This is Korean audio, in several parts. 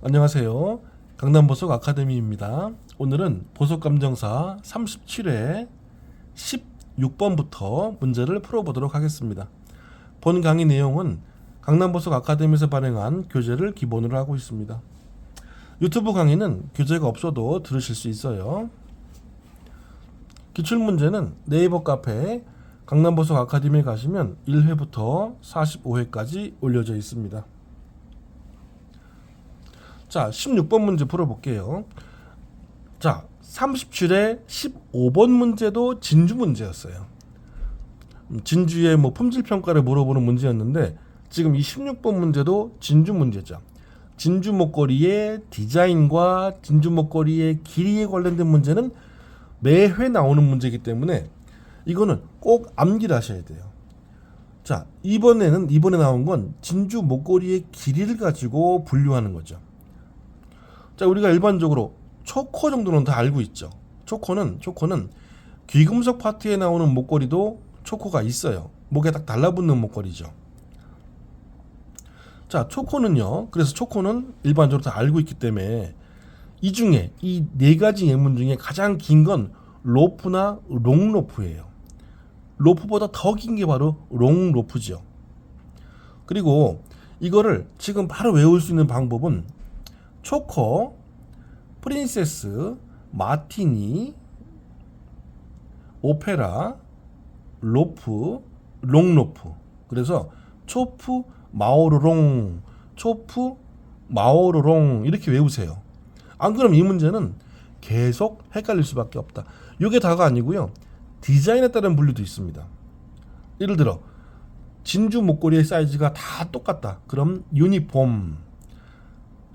안녕하세요. 강남보석 아카데미입니다. 오늘은 보석감정사 37회 16번부터 문제를 풀어보도록 하겠습니다. 본 강의 내용은 강남보석 아카데미에서 발행한 교재를 기본으로 하고 있습니다. 유튜브 강의는 교재가 없어도 들으실 수 있어요. 기출문제는 네이버 카페 강남보석 아카데미에 가시면 1회부터 45회까지 올려져 있습니다. 자, 16번 문제 풀어볼게요. 자, 37회 15번 문제도 진주 문제였어요. 진주의 품질 평가를 물어보는 문제였는데 지금 이 16번 문제도 진주 문제죠. 진주 목걸이의 디자인과 진주 목걸이의 길이에 관련된 문제는 매회 나오는 문제이기 때문에 이거는 꼭 암기를 하셔야 돼요. 자, 이번에 나온 건 진주 목걸이의 길이를 가지고 분류하는 거죠. 자, 우리가 일반적으로 초코 정도는 다 알고 있죠. 초코는 귀금속 파트에 나오는 목걸이도 초코가 있어요. 목에 딱 달라붙는 목걸이죠. 자, 초코는요. 그래서 초코는 일반적으로 다 알고 있기 때문에 이 중에 이 네 가지 예문 중에 가장 긴 건 로프나 롱로프예요. 로프보다 더 긴 게 바로 롱로프죠. 그리고 이거를 지금 바로 외울 수 있는 방법은 초코, 프린세스, 마티니, 오페라, 로프, 롱로프. 그래서 초프, 마오르롱, 초프, 마오르롱 이렇게 외우세요. 안 그러면 이 문제는 계속 헷갈릴 수밖에 없다. 이게 다가 아니고요. 디자인에 따른 분류도 있습니다. 예를 들어 진주 목걸이의 사이즈가 다 똑같다. 그럼 유니폼.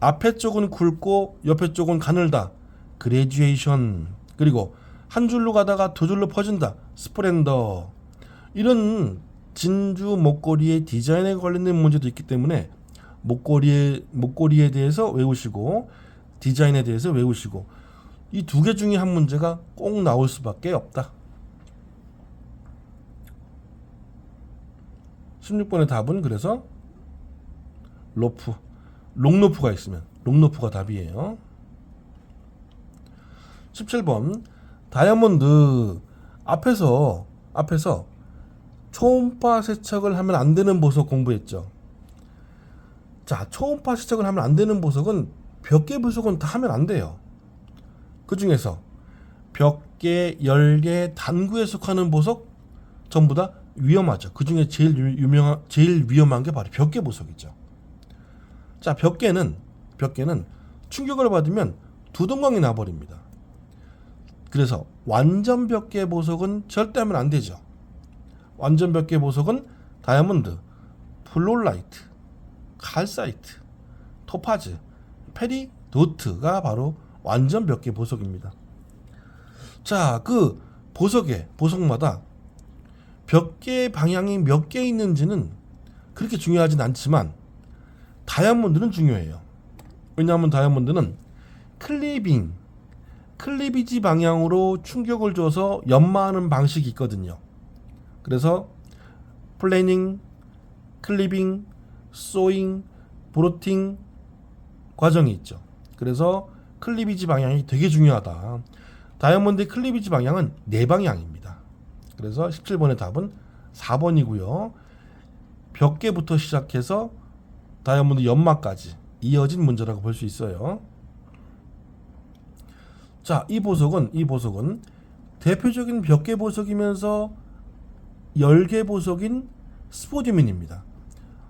앞에 쪽은 굵고 옆에 쪽은 가늘다. 그레듀에이션. 그리고 한 줄로 가다가 두 줄로 퍼진다. 스플렌더. 이런 진주 목걸이의 디자인에 관련된 문제도 있기 때문에 목걸이에 대해서 외우시고 디자인에 대해서 외우시고 이 두 개 중에 한 문제가 꼭 나올 수밖에 없다. 16번의 답은 그래서 로프. 롱로프가 있으면 롱로프가 답이에요. 17번 다이아몬드 앞에서 초음파 세척을 하면 안 되는 보석 공부했죠. 자, 초음파 세척을 하면 안 되는 보석은 벽계 보석은 다 하면 안 돼요. 그 중에서 벽계, 열계, 단구에 속하는 보석 전부 다 위험하죠. 그 중에 제일 위험한 게 바로 벽계 보석이죠. 자, 벽계는 충격을 받으면 두동강이 나버립니다. 그래서 완전 벽계 보석은 절대 하면 안 되죠. 완전 벽계 보석은 다이아몬드, 플로라이트, 칼사이트, 토파즈, 페리도트가 바로 완전 벽계 보석입니다. 자, 그 보석마다 벽계 방향이 몇 개 있는지는 그렇게 중요하진 않지만 다이아몬드는 중요해요. 왜냐하면 다이아몬드는 클리비지 방향으로 충격을 줘서 연마하는 방식이 있거든요. 그래서 플래닝, 클리빙, 소잉, 브로팅 과정이 있죠. 그래서 클리비지 방향이 되게 중요하다. 다이아몬드의 클리비지 방향은 네 방향입니다. 그래서 17번의 답은 4번이고요. 벽계부터 시작해서 다이아몬드 연마까지 이어진 문제라고 볼 수 있어요. 자, 이 보석은 대표적인 벽계 보석이면서 열계 보석인 스포디움입니다.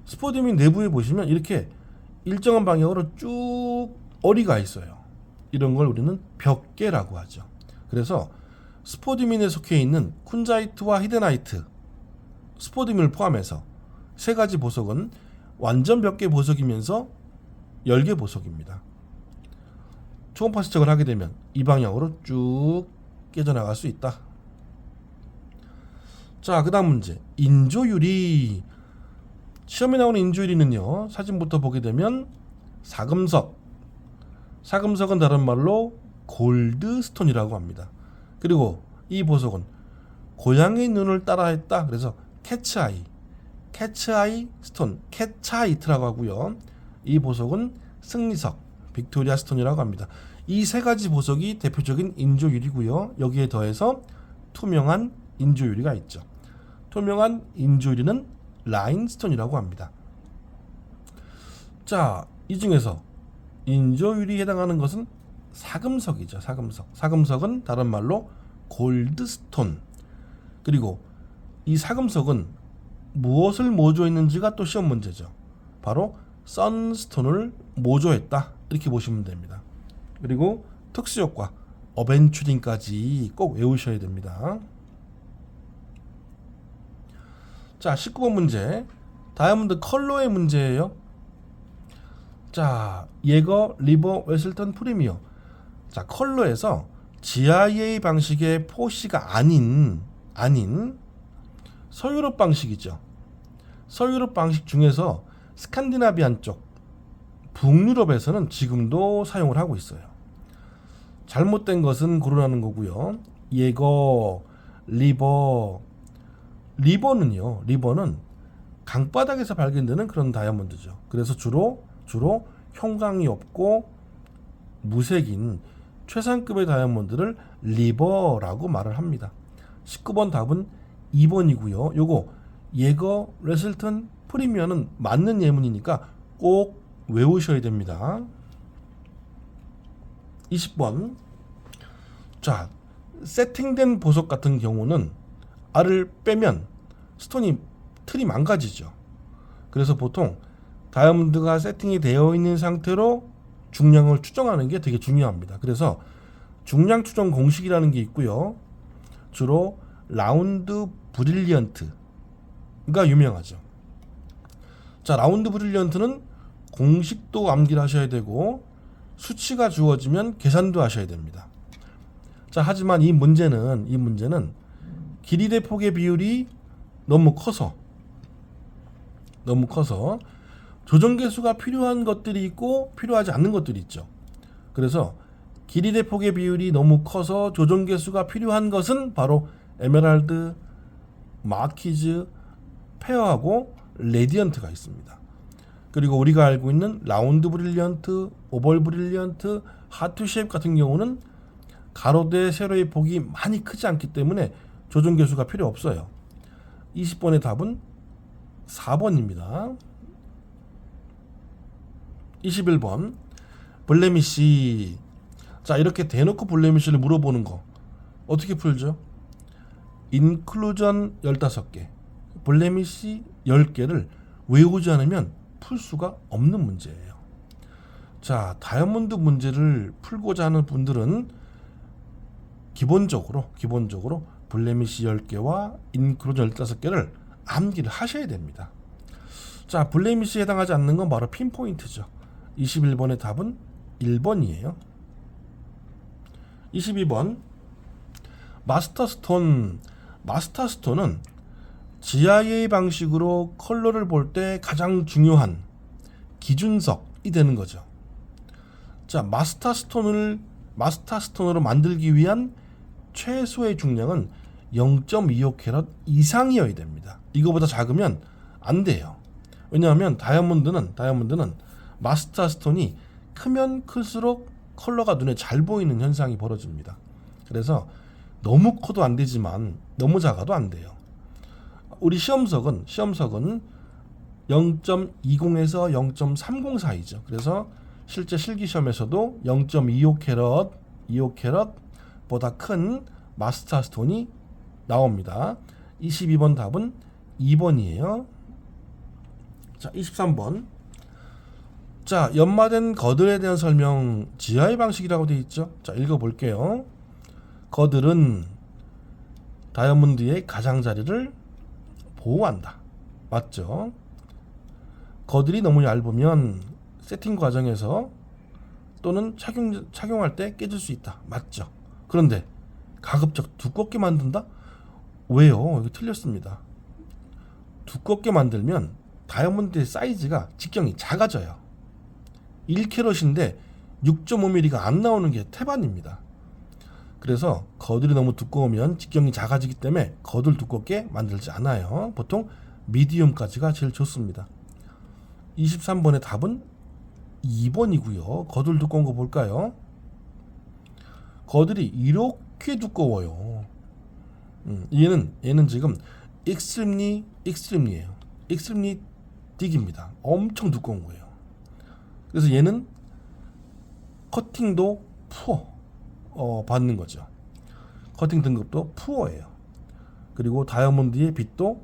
스포디움 내부에 보시면 이렇게 일정한 방향으로 쭉 어리가 있어요. 이런 걸 우리는 벽계라고 하죠. 그래서 스포디움에 속해 있는 쿤자이트와 히데나이트, 스포디움을 포함해서 세 가지 보석은 완전 벽계 보석이면서 열계 보석입니다. 초음파 세척을 하게 되면 이 방향으로 쭉 깨져나갈 수 있다. 자, 그 다음 문제. 인조유리. 시험에 나오는 인조유리는요, 사진부터 보게 되면 사금석은 다른 말로 골드스톤이라고 합니다. 그리고 이 보석은 고양이 눈을 따라 했다. 그래서 캐츠아이 스톤, 캐차이트라고 하고요. 이 보석은 승리석, 빅토리아 스톤이라고 합니다. 이 세 가지 보석이 대표적인 인조유리고요. 여기에 더해서 투명한 인조유리가 있죠. 투명한 인조유리는 라인스톤이라고 합니다. 자, 이 중에서 인조유리에 해당하는 것은 사금석이죠. 사금석. 사금석은 다른 말로 골드스톤. 그리고 이 사금석은 무엇을 모조했는지가 또 시험 문제죠. 바로 선스톤을 모조했다. 이렇게 보시면 됩니다. 그리고 특수효과 어벤츄린까지 꼭 외우셔야 됩니다. 자, 19번 문제. 다이아몬드 컬러의 문제예요. 자, 예거, 리버, 웨슬턴, 프리미어. 자, 컬러에서 GIA 방식의 포시가 아닌 서유럽 방식이죠. 서유럽 방식 중에서 스칸디나비안 쪽, 북유럽에서는 지금도 사용을 하고 있어요. 잘못된 것은 고르라는 거고요. 예거, 리버는 강바닥에서 발견되는 그런 다이아몬드죠. 그래서 주로 형광이 없고 무색인 최상급의 다이아몬드를 리버라고 말을 합니다. 19번 답은 2번이고요. 요거 예거, 레슬턴, 프리미어는 맞는 예문이니까 꼭 외우셔야 됩니다. 20번. 자, 세팅된 보석 같은 경우는 알을 빼면 틀이 망가지죠. 그래서 보통 다이아몬드가 세팅이 되어 있는 상태로 중량을 추정하는 게 되게 중요합니다. 그래서 중량 추정 공식이라는 게 있고요. 주로 라운드 브릴리언트가 유명하죠. 자, 라운드 브릴리언트는 공식도 암기를 하셔야 되고 수치가 주어지면 계산도 하셔야 됩니다. 자, 하지만 이 문제는 길이 대 폭의 비율이 너무 커서 조정 계수가 필요한 것들이 있고 필요하지 않는 것들이 있죠. 그래서 길이 대 폭의 비율이 너무 커서 조정 계수가 필요한 것은 바로 에메랄드, 마키즈, 페어하고 레디언트가 있습니다. 그리고 우리가 알고 있는 라운드 브릴리언트, 오벌 브릴리언트, 하트 쉐입 같은 경우는 가로대 세로의 폭이 많이 크지 않기 때문에 조정 계수가 필요 없어요. 20번의 답은 4번입니다. 21번 블레미시. 자, 이렇게 대놓고 블레미시를 물어보는 거 어떻게 풀죠? 인클루전 15개, 블레미시 10개를 외우지 않으면 풀 수가 없는 문제예요. 자, 다이아몬드 문제를 풀고자 하는 분들은 기본적으로 블레미시 10개와 인클루전 15개를 암기를 하셔야 됩니다. 자, 블레미시에 해당하지 않는 건 바로 핀포인트죠. 21번의 답은 1번이에요. 22번 마스터스톤은 GIA 방식으로 컬러를 볼 때 가장 중요한 기준석이 되는 거죠. 자, 마스터스톤으로 만들기 위한 최소의 중량은 0.25캐럿 이상이어야 됩니다. 이거보다 작으면 안 돼요. 왜냐하면 다이아몬드는 마스터스톤이 크면 클수록 컬러가 눈에 잘 보이는 현상이 벌어집니다. 그래서 너무 커도 안 되지만 너무 작아도 안 돼요. 우리 시험석은 0.20에서 0.30 사이죠. 그래서 실제 실기시험에서도 0.25캐럿보다 큰 마스터스톤이 나옵니다. 22번 답은 2번이에요. 자, 23번. 자, 연마된 거들에 대한 설명 GI 방식이라고 되어 있죠. 자, 읽어볼게요. 거들은 다이아몬드의 가장자리를 보호한다. 맞죠? 거들이 너무 얇으면 세팅 과정에서 또는 착용할 때 깨질 수 있다. 맞죠? 그런데 가급적 두껍게 만든다? 왜요? 이거 틀렸습니다. 두껍게 만들면 다이아몬드의 사이즈가 직경이 작아져요. 1캐럿인데 6.5mm가 안 나오는 게 태반입니다. 그래서 거들이 너무 두꺼우면 직경이 작아지기 때문에 거들 두껍게 만들지 않아요. 보통 미디움까지가 제일 좋습니다. 23번의 답은 2번이고요. 거들 두꺼운 거 볼까요? 거들이 이렇게 두꺼워요. 얘는 지금 extremely예요. extremely thick입니다. 엄청 두꺼운 거예요. 그래서 얘는 커팅도 푸어 받는 거죠. 커팅 등급도 푸어예요. 그리고 다이아몬드의 빛도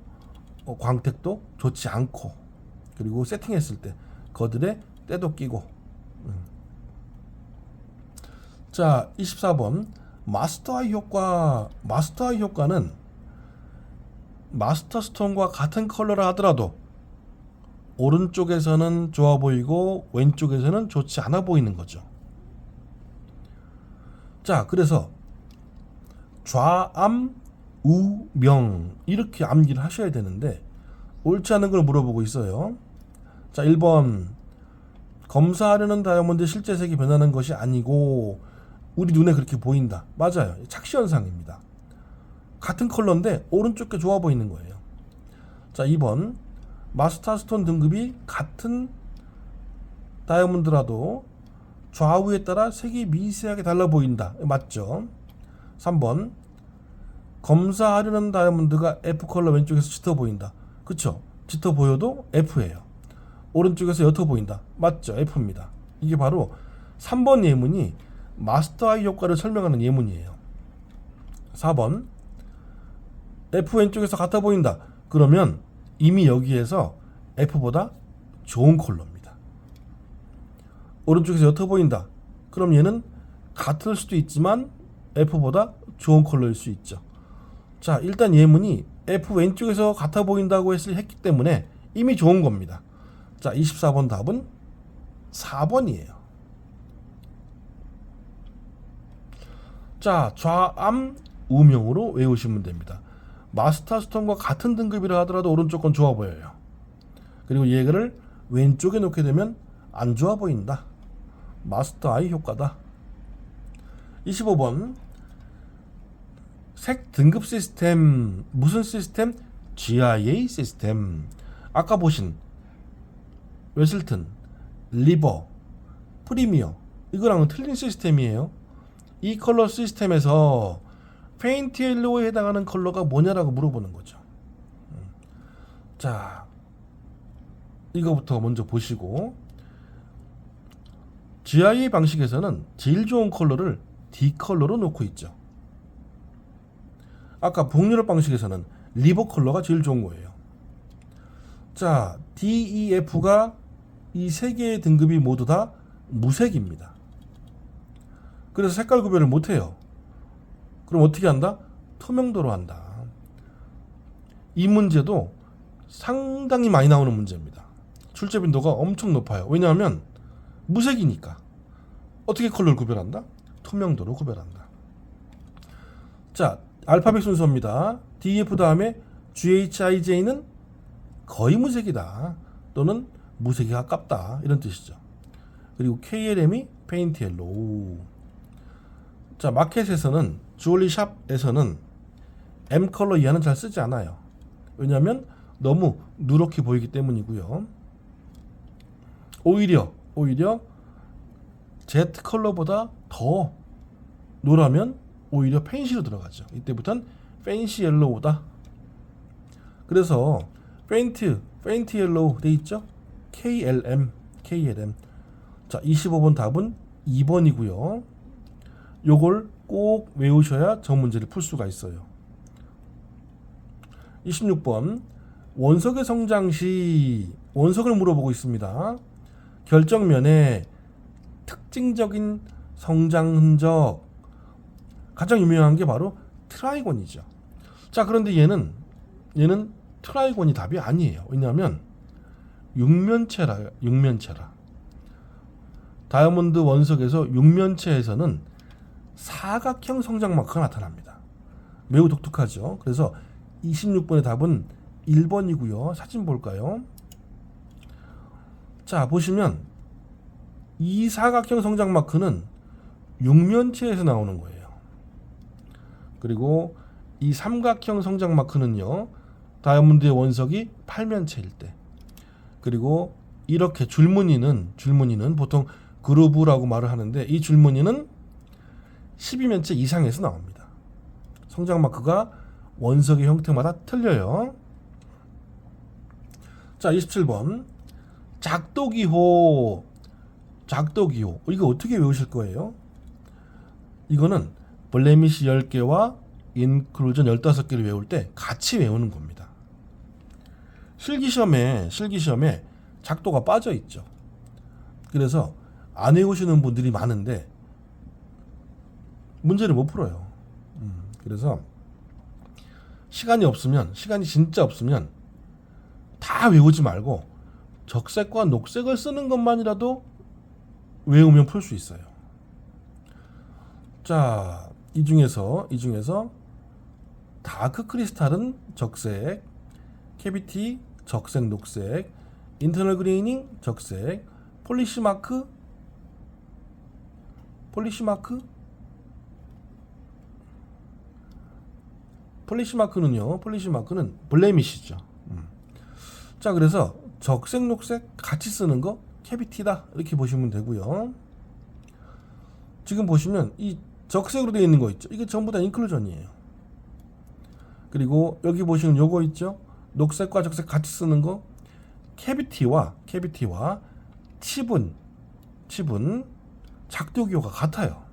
광택도 좋지 않고, 그리고 세팅했을 때 거들의 때도 끼고. 자, 24번 마스터아이 효과. 마스터아이 효과는 마스터 스톤과 같은 컬러라 하더라도 오른쪽에서는 좋아 보이고 왼쪽에서는 좋지 않아 보이는 거죠. 자, 그래서 좌암 우명 이렇게 암기를 하셔야 되는데 옳지 않은 걸 물어보고 있어요. 자, 1번 검사하려는 다이아몬드의 실제 색이 변하는 것이 아니고 우리 눈에 그렇게 보인다. 맞아요. 착시현상입니다. 같은 컬러인데 오른쪽 게 좋아 보이는 거예요. 자, 2번 마스터스톤 등급이 같은 다이아몬드라도 좌우에 따라 색이 미세하게 달라 보인다. 맞죠? 3번 검사하려는 다이아몬드가 F 컬러 왼쪽에서 짙어 보인다. 그쵸? 짙어 보여도 F예요. 오른쪽에서 옅어 보인다. 맞죠? F입니다. 이게 바로 3번 예문이 마스터아이 효과를 설명하는 예문이에요. 4번 F 왼쪽에서 같아 보인다. 그러면 이미 여기에서 F보다 좋은 컬러입니다. 오른쪽에서 옅어 보인다. 그럼 얘는 같을 수도 있지만 F보다 좋은 컬러일 수 있죠. 자, 일단 예문이 F 왼쪽에서 같아 보인다고 했기 때문에 이미 좋은 겁니다. 자, 24번 답은 4번이에요. 자, 좌암 우명으로 외우시면 됩니다. 마스터스톤과 같은 등급이라 하더라도 오른쪽 건 좋아 보여요. 그리고 얘를 왼쪽에 놓게 되면 안 좋아 보인다. 마스터아이 효과다. 25번 색 등급 시스템. 무슨 시스템? GIA 시스템. 아까 보신 웨슬튼, 리버, 프리미어 이거랑은 틀린 시스템이에요. 이 컬러 시스템에서 페인트 옐로우에 해당하는 컬러가 뭐냐라고 물어보는 거죠. 자, 이거부터 먼저 보시고, GIA 방식에서는 제일 좋은 컬러를 D 컬러로 놓고 있죠. 아까 북유럽 방식에서는 리버 컬러가 제일 좋은 거예요. 자, DEF가 이 세 개의 등급이 모두 다 무색입니다. 그래서 색깔 구별을 못해요. 그럼 어떻게 한다? 투명도로 한다. 이 문제도 상당히 많이 나오는 문제입니다. 출제 빈도가 엄청 높아요. 왜냐하면 무색이니까. 어떻게 컬러를 구별한다? 투명도로 구별한다. 자, 알파벳 순서입니다. DEF 다음에 GHIJ는 거의 무색이다. 또는 무색이 가깝다. 이런 뜻이죠. 그리고 KLM이 페인트 옐로우. 자, 마켓에서는 주얼리 샵에서는 M 컬러 이하는 잘 쓰지 않아요. 왜냐하면 너무 누렇게 보이기 때문이고요. 오히려 Z 컬러보다 더 노라면 오히려 펜시로 들어가죠. 이때부터는 펜시 옐로우다. 그래서 페인트 옐로우 돼 있죠? KLM. 자, 25번 답은 2번이고요. 요걸 꼭 외우셔야 저 문제를 풀 수가 있어요. 26번 원석의 성장 시 원석을 물어보고 있습니다. 결정면에 특징적인 성장 흔적, 가장 유명한 게 바로 트라이곤이죠. 자, 그런데 얘는 트라이곤이 답이 아니에요. 왜냐하면 육면체라. 다이아몬드 원석에서 육면체에서는 사각형 성장 마크가 나타납니다. 매우 독특하죠. 그래서 26번의 답은 1번이고요. 사진 볼까요? 자, 보시면 이 사각형 성장 마크는 육면체에서 나오는 거예요. 그리고 이 삼각형 성장 마크는요, 다이아몬드의 원석이 팔면체일 때, 그리고 이렇게 줄무늬는 보통 그루브라고 말을 하는데 이 줄무늬는 12면체 이상에서 나옵니다. 성장 마크가 원석의 형태마다 틀려요. 자, 27번 작도기호. 이거 어떻게 외우실 거예요? 이거는 블레미시 10개와 인클루전 15개를 외울 때 같이 외우는 겁니다. 실기시험에 작도가 빠져 있죠. 그래서 안 외우시는 분들이 많은데 문제를 못 풀어요. 그래서 시간이 진짜 없으면 다 외우지 말고 적색과 녹색을 쓰는 것만이라도 외우면 풀 수 있어요. 자, 이 중에서 다크 크리스탈은 적색, 캐비티 적색, 녹색, 인터널 그레이닝 적색, 폴리시 마크는 블레미시죠. 자, 그래서 적색, 녹색 같이 쓰는 거 캐비티다 이렇게 보시면 되고요. 지금 보시면 이 적색으로 되어 있는 거 있죠. 이게 전부 다 인클루전이에요. 그리고 여기 보시면 요거 있죠. 녹색과 적색 같이 쓰는 거 캐비티와 칩은 작도기호가 같아요.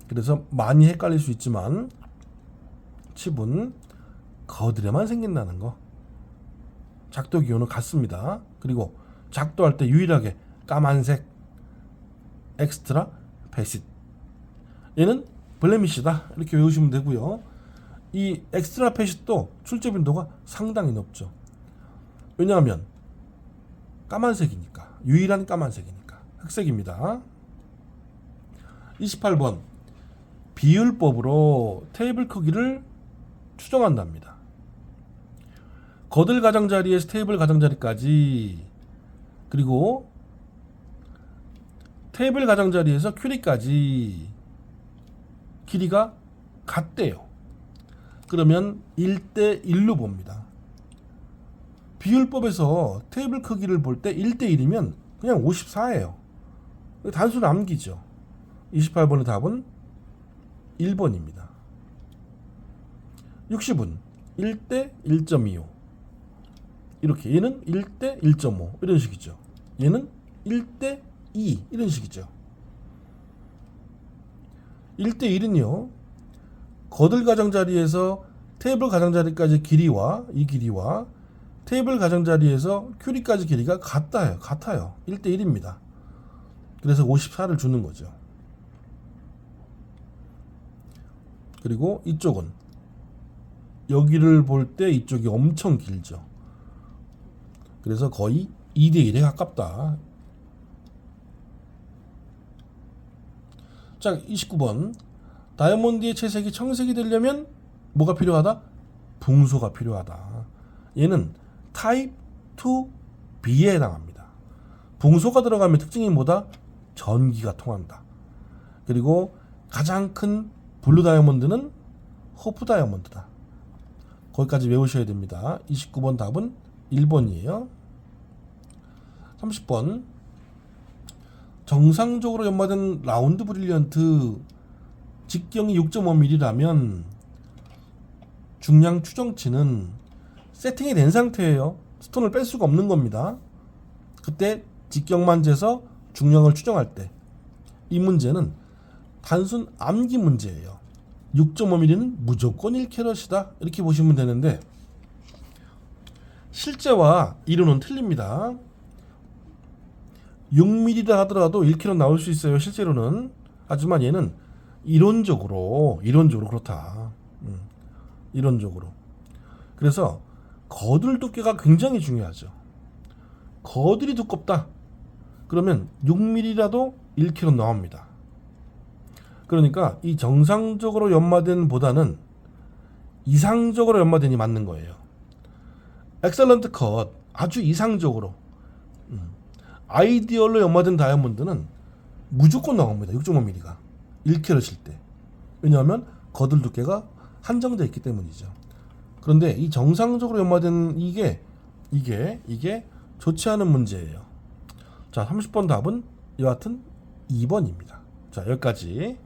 그래서 많이 헷갈릴 수 있지만 칩은 거드레만 생긴다는 거. 작도기호는 같습니다. 그리고 작도할 때 유일하게 까만색 엑스트라 베싯, 얘는 블레미시다 이렇게 외우시면 되고요. 이 엑스트라 베싯도 출제 빈도가 상당히 높죠. 왜냐하면 까만색이니까, 유일한 까만색이니까. 흑색입니다. 28번 비율법으로 테이블 크기를 추정한답니다. 거들 가장자리에서 테이블 가장자리까지, 그리고 테이블 가장자리에서 큐리까지 길이가 같대요. 그러면 1대1로 봅니다. 비율법에서 테이블 크기를 볼 때 1대1이면 그냥 54예요. 단순 암기죠. 28번의 답은 1번입니다. 60은 1대 1.25 이렇게, 얘는 1대 1.5 이런 식이죠. 얘는 1대 2 이런 식이죠. 1대 1은요, 거들 가장자리에서 테이블 가장자리까지 길이와 이 길이와 테이블 가장자리에서 큐리까지 길이가 같아요. 1대 1입니다. 그래서 54를 주는 거죠. 그리고 이쪽은 여기를 볼 때 이쪽이 엄청 길죠. 그래서 거의 2대 1에 가깝다. 자, 29번 다이아몬드의 채색이 청색이 되려면 뭐가 필요하다? 붕소가 필요하다. 얘는 타입 2B에 해당합니다. 붕소가 들어가면 특징이 뭐다? 전기가 통한다. 그리고 가장 큰 블루 다이아몬드는 호프 다이아몬드다. 거기까지 외우셔야 됩니다. 29번 답은 1번이에요. 30번 정상적으로 연마된 라운드 브릴리언트 직경이 6.5mm라면 중량 추정치는 세팅이 된 상태예요. 스톤을 뺄 수가 없는 겁니다. 그때 직경만 재서 중량을 추정할 때 이 문제는 단순 암기 문제예요. 6.5mm는 무조건 1캐럿이다 이렇게 보시면 되는데, 실제와 이론은 틀립니다. 6mm다 하더라도 1캐럿 나올 수 있어요, 실제로는. 하지만 얘는 이론적으로 그렇다. 이론적으로. 그래서 거들 두께가 굉장히 중요하죠. 거들이 두껍다 그러면 6mm라도 1캐럿 나옵니다. 그러니까 이 정상적으로 연마된 보다는 이상적으로 연마된이 맞는 거예요. 엑셀런트 컷, 아주 이상적으로 아이디얼로 연마된 다이아몬드는 무조건 나옵니다. 6.5mm가 1캐럿일 때. 왜냐하면 거들 두께가 한정되어 있기 때문이죠. 그런데 이 정상적으로 연마된 이게 좋지 않은 문제예요. 자, 30번 답은 여하튼 2번입니다. 자, 여기까지.